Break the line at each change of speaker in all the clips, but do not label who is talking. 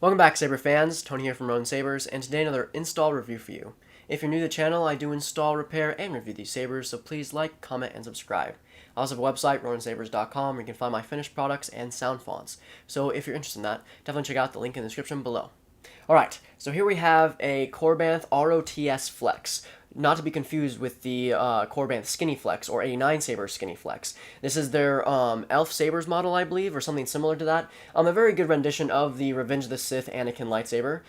Welcome back, Saber fans. Tony here from RoninSabers, and today another install review for you. If you're new to the channel, I do install, repair, and review these sabers, so please like, comment, and subscribe. I also have a website, RoninSabers.com, where you can find my finished products and sound fonts. So if you're interested in that, definitely check out the link in the description below. Alright, so here we have a Korbanth ROTS-FLEX. Not to be confused with the Korbanth Skinny Flex or 89 Saber Skinny Flex. This is their Elf Sabers model, I believe, or something similar to that. A very good rendition of the Revenge of the Sith Anakin lightsaber.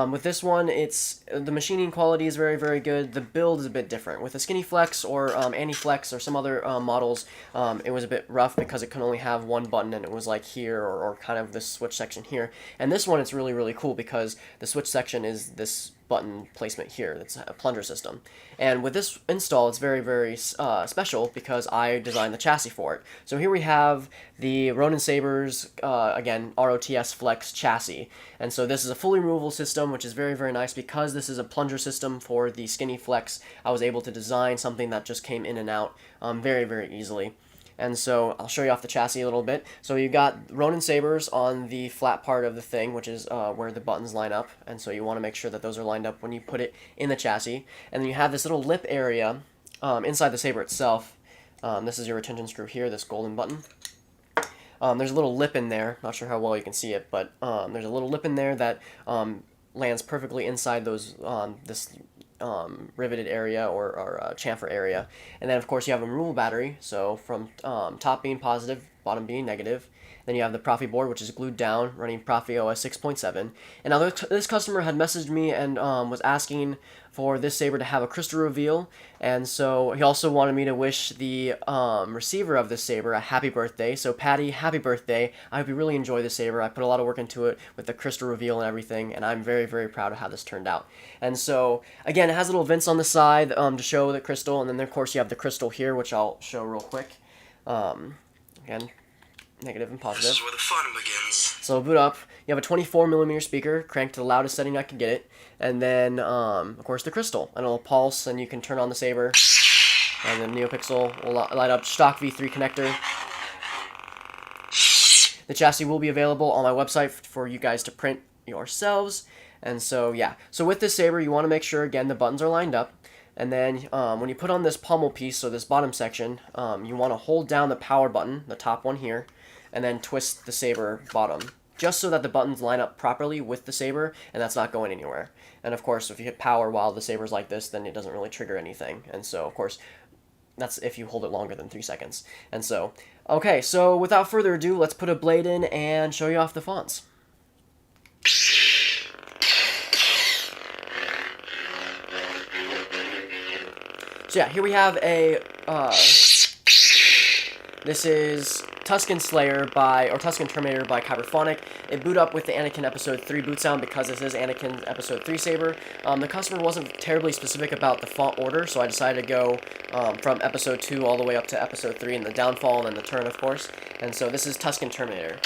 With this one, the machining quality is very, very good. The build is a bit different. With the Skinny Flex or Anti-Flex or some other models, it was a bit rough because it could only have one button and it was like here or kind of this switch section here. And this one, it's really, really cool because the switch section is this button placement here. That's a plunger system. And with this install, it's very, very special because I designed the chassis for it. So here we have the RoninSabers, again, ROTS-FLEX chassis. And so this is a fully removable system, which is very, very nice because this is a plunger system for the Skinny Flex. I was able to design something that just came in and out very, very easily. And so I'll show you off the chassis a little bit. So you've got RoninSabers on the flat part of the thing, which is where the buttons line up. And so you want to make sure that those are lined up when you put it in the chassis. And then you have this little lip area inside the saber itself. This is your retention screw here, this golden button. There's a little lip in there. Not sure how well you can see it, but there's a little lip in there that lands perfectly inside those this riveted area or chamfer area. And then of course you have a removable battery, so from top being positive, bottom being negative. Then you have the ProffieBoard, which is glued down, running Proffie OS 6.7. And now this customer had messaged me and was asking for this saber to have a crystal reveal, and so he also wanted me to wish the receiver of this saber a happy birthday. So Patty, happy birthday. I hope you really enjoy this saber. I put a lot of work into it with the crystal reveal and everything, and I'm very, very proud of how this turned out. And so, again, it has little vents on the side to show the crystal, and then of course you have the crystal here, which I'll show real quick. Again, negative and positive.
This is where the fun begins.
So boot up, you have a 24mm speaker, cranked to the loudest setting I can get it, and then, of course, the crystal, and it'll pulse, and you can turn on the saber, and the Neopixel will light up. Shtok V3 connector. The chassis will be available on my website for you guys to print yourselves, and so, yeah. So with this saber, you want to make sure, again, the buttons are lined up. And then when you put on this pommel piece, so this bottom section, you want to hold down the power button, the top one here, and then twist the saber bottom, just so that the buttons line up properly with the saber, and that's not going anywhere. And of course, if you hit power while the saber's like this, then it doesn't really trigger anything. And so, of course, that's if you hold it longer than 3 seconds. And so, okay, so without further ado, let's put a blade in and show you off the fonts. So yeah, here we have a, this is Tusken Terminator by Kyberphonic. It boot up with the Anakin Episode 3 boot sound because this is Anakin Episode 3 saber. The customer wasn't terribly specific about the font order, so I decided to go from Episode 2 all the way up to Episode 3 in the downfall and then the turn, of course. And so this is Tusken Terminator.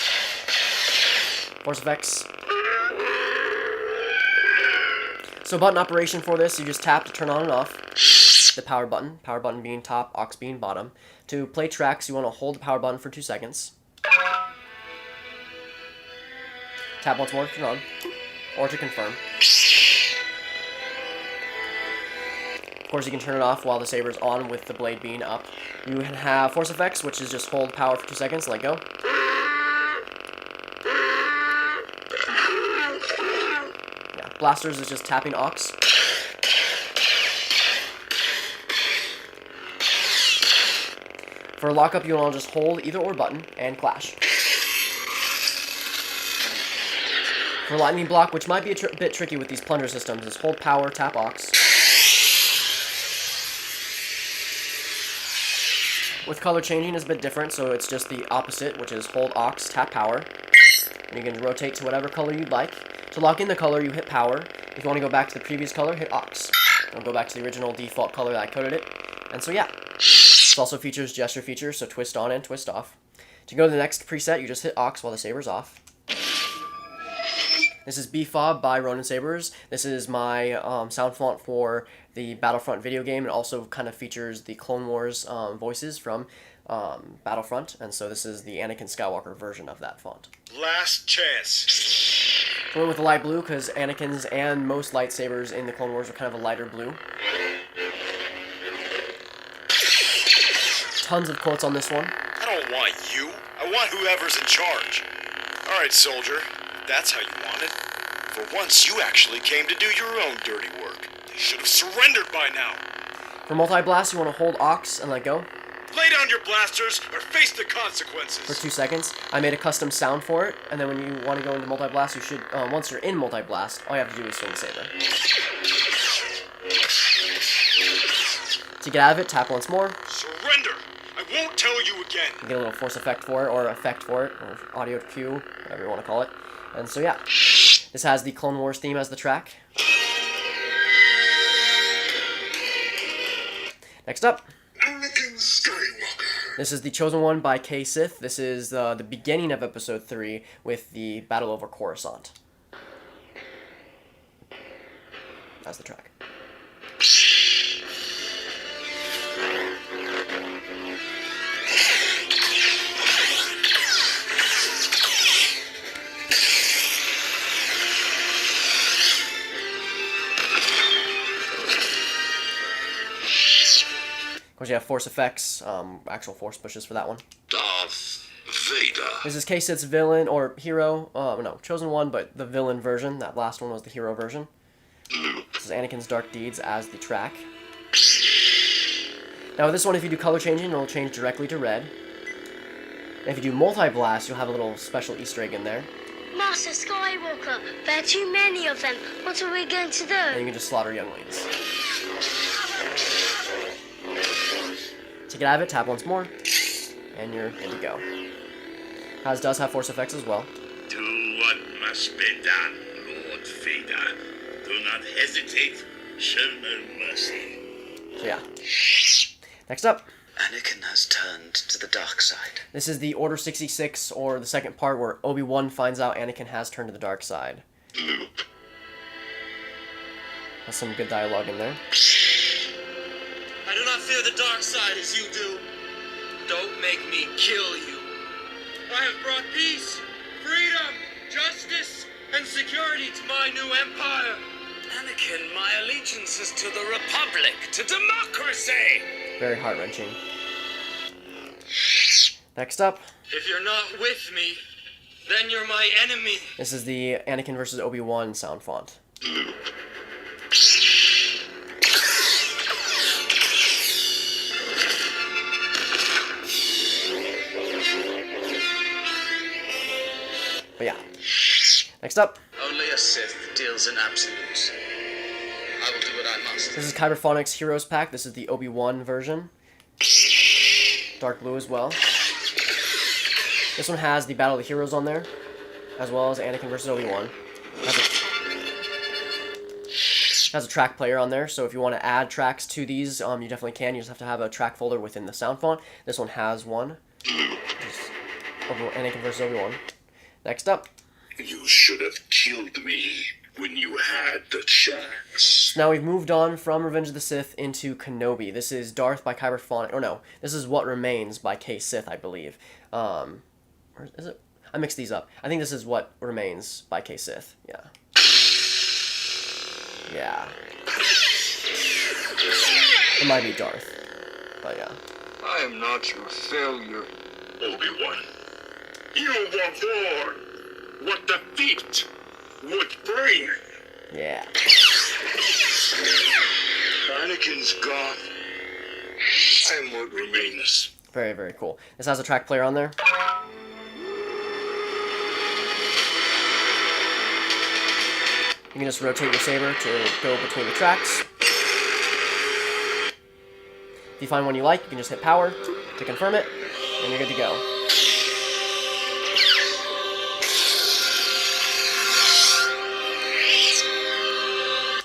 Force effects. So button operation for this, you just tap to turn on and off the power button being top, aux being bottom. To play tracks, you want to hold the power button for 2 seconds. Tap once more to turn on, or to confirm. Of course, you can turn it off while the saber's on with the blade being up. You can have force effects, which is just hold power for 2 seconds, let go. Yeah, blasters is just tapping aux. For lockup, you want to just hold either or button and clash. For lightning block, which might be a bit tricky with these plunger systems, is hold power, tap aux. With color changing, it's a bit different, so it's just the opposite, which is hold aux, tap power. And you can rotate to whatever color you'd like. To lock in the color, you hit power. If you want to go back to the previous color, hit aux. It'll go back to the original default color that I coded it. And so yeah. It also features gesture features, so twist on and twist off. To go to the next preset, you just hit aux while the saber's off. This is BFOB by RoninSabers. This is my sound font for the Battlefront video game. It also kind of features the Clone Wars voices from Battlefront, and so this is the Anakin Skywalker version of that font.
Last chance.
I went with the light blue because Anakin's and most lightsabers in the Clone Wars are kind of a lighter blue. Tons of quotes on this one.
I don't want you. I want whoever's in charge. Alright, soldier. That's how you want it. For once, you actually came to do your own dirty work. They should have surrendered by now.
For multi-blast, you want to hold Aux and let go.
Lay down your blasters or face the consequences.
For 2 seconds. I made a custom sound for it, and then when you want to go into multi-blast, you should, once you're in multi-blast, all you have to do is swing the saber. To get out of it, tap once more.
Surrender! I won't tell you again!
You get a little force effect for it, or effect for it, or audio cue, whatever you want to call it. And so yeah, this has the Clone Wars theme as the track. Next up.
Anakin Skywalker.
This is the Chosen One by K. Sith. This is the beginning of Episode 3 with the battle over Coruscant. That's the track. Of course, you have force effects, actual force pushes for that one.
Darth Vader.
This is K-Sith's villain, or hero, no, Chosen One, but the villain version. That last one was the hero version. This is Anakin's Dark Deeds as the track. Now with this one, if you do color changing, it'll change directly to red. And if you do multi-blast, you'll have a little special Easter egg in there.
Master Skywalker, there are too many of them. What are we going to do?
And you can just slaughter younglings. To get out of it, tap once more, and you're good to go. Does have force effects as well.
Do what must be done, Lord Vader. Do not hesitate. Show no mercy.
So yeah. Next up.
Anakin has turned to the dark side.
This is the Order 66, or the second part where Obi-Wan finds out Anakin has turned to the dark side.
Luke.
Has some good dialogue in there.
I do not fear the dark side as you do. Don't make me kill you. I have brought peace, freedom, justice, and security to my new empire. Anakin, my allegiance is to the Republic, to democracy.
Very heart-wrenching. Next up.
If you're not with me, then you're my enemy.
This is the Anakin versus Obi-Wan sound font. But yeah. Next up.
Only a Sith deals in absolutes. I will do what I must.
This is Kyberphonics Heroes Pack. This is the Obi-Wan version. Dark blue as well. This one has the Battle of the Heroes on there, as well as Anakin versus Obi-Wan. Has a track player on there, so if you want to add tracks to these, you definitely can. You just have to have a track folder within the sound font. This one has one. Anakin versus Obi-Wan. Next up.
You should have killed me when you had the chance.
Now we've moved on from Revenge of the Sith into Kenobi. This is Darth by Kyberphonics. Oh no, this is What Remains by K. Sith, I believe. Or is it? I mixed these up. I think this is What Remains by K. Sith. Yeah. Yeah. It might be Darth. But yeah.
I am not your failure.
Obi-Wan, you were born what defeat would bring.
Yeah.
Anakin's gone. I am what remains.
Very, very cool. This has a track player on there. You can just rotate your saber to go between the tracks. If you find one you like, you can just hit power to confirm it, and you're good to go.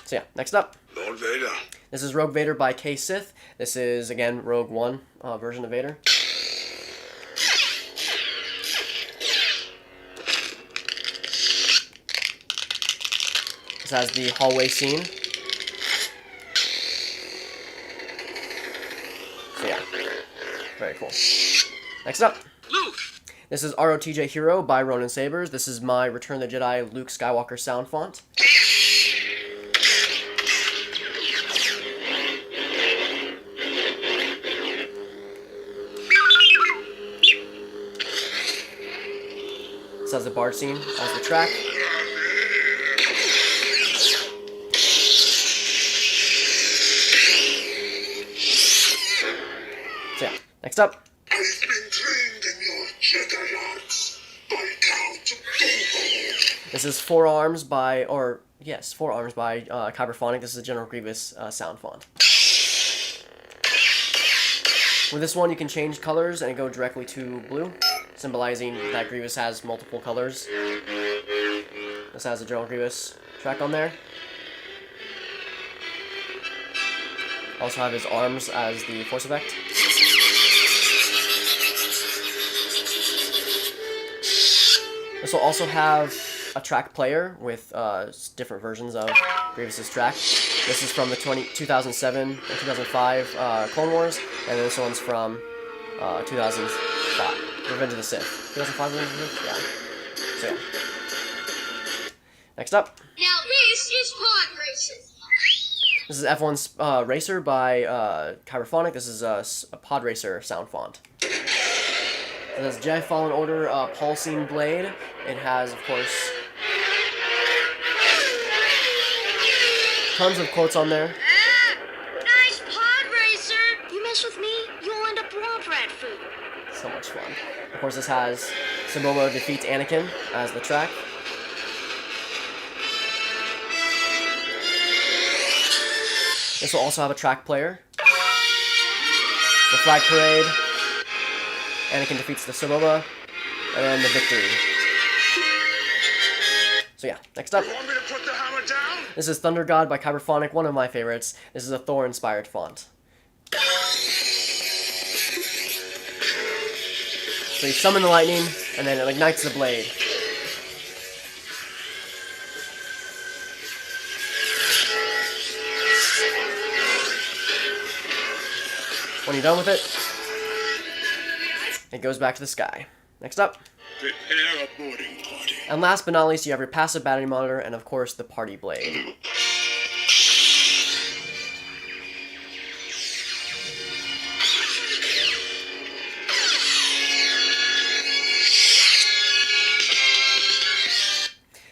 So yeah, next up.
Lord Vader.
This is Rogue Vader by K. Sith. This is, again, Rogue One version of Vader. This has the hallway scene. So yeah, very cool. Next up.
Luke!
This is ROTJ Hero by RoninSabers. This is my Return of the Jedi Luke Skywalker sound font. This has the bard scene as the track. So yeah, next up.
I've been trained in your Jedi arts by Count Dooku.
This is Four Arms by Korbanth. This is the General Grievous sound font. With this one, you can change colors and go directly to blue, symbolizing that Grievous has multiple colors. This has the General Grievous track on there. Also have his arms as the force effect. This will also have a track player with different versions of Grievous's track. This is from the 2007 and 2005 Clone Wars, and this one's from 2005, Revenge of the Sith. 2005 Revenge of the Sith? Yeah. So yeah. Next up.
Now this is pod racing.
This is F1's Racer by Korbanth. This is a Pod Racer sound font. It has Jedi Fallen Order Pulsing Blade. It has, of course, tons of quotes on there.
Nice pod racer. You mess with me, you'll end up womp rat food.
So much fun. Of course, this has Saboba defeats Anakin as the track. This will also have a track player. The Flag Parade. Anakin defeats the Saboba. And then the victory. So yeah, next up.
You want me to put the hammer down?
This is Thunder God by Korbanth, one of my favorites. This is a Thor-inspired font. So you summon the lightning, and then it ignites the blade. When you're done with it, it goes back to the sky. Next up.
Prepare a boarding party.
And last but not least, you have your passive battery monitor and, of course, the party blade.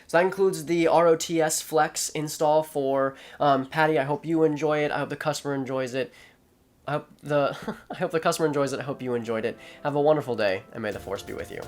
So that includes the ROTS-FLEX install for Patty. I hope you enjoy it. I hope the customer enjoys it. I hope the customer enjoys it. I hope you enjoyed it. Have a wonderful day, and may the Force be with you.